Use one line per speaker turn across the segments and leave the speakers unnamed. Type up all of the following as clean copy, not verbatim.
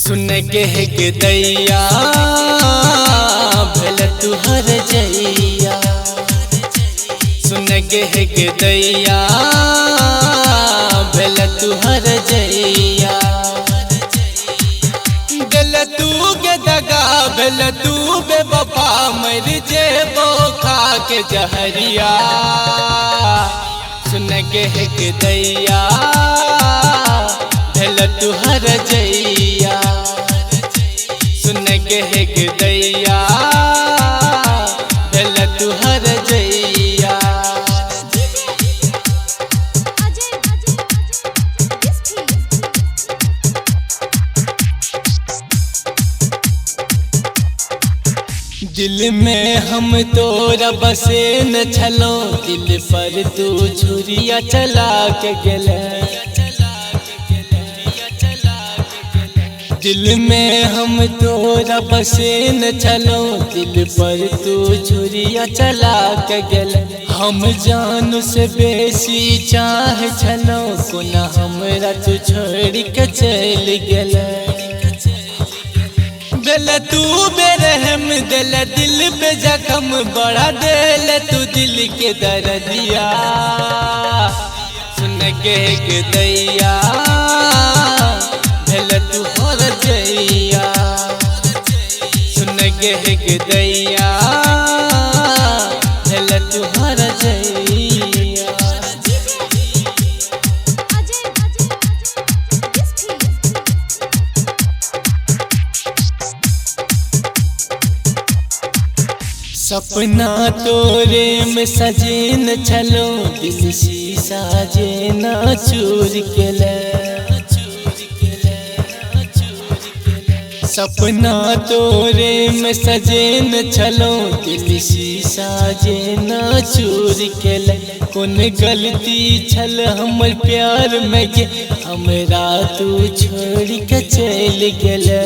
सुन के दैया भल तुहर जैया। सुन के दैया भल तुहर जैया। दिल तू के दगा भल तू बेवफा मर जेबो खा के जहरिया। सुन के दैया भल तुहर जैया। सुन के दैया भल तुहर जैया। दिल में हम तोरा बसे न छलो, दिल पर तू छुरिया चला के गेले। दिल में हम तोरा बसे न छलो, दिल पर तू छुरिया चला के गेले। हम जान से बेसी चाह छलो, कोना हमरा तू छोड़ के चल गेले। दिल तू बेरहम दिल दिल पे जख्म बड़ा दिल तू दिल के दर्दिया। सुन के दैया भल तुहर जैया। सुन के दैया भल तुहर जैया। सपना तोरे में सजे न छलो, दिल शीशा जे न चूर के ले। सपना तोरे में सजे न छलो, दिल शीशा जे न चूर के ले। कौन गलती छल हमर प्यार में गे, हमरा तू छोड़ के चल गेले।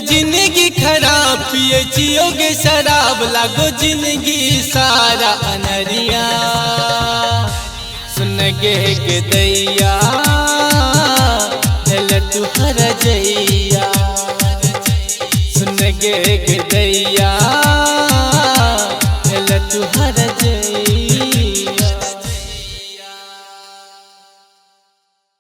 जिंदगी खराब पिए जियोगे शराब, लागो जिंदगी सारा अनरिया। सुन के दैया भल तुहर जैया। सुन के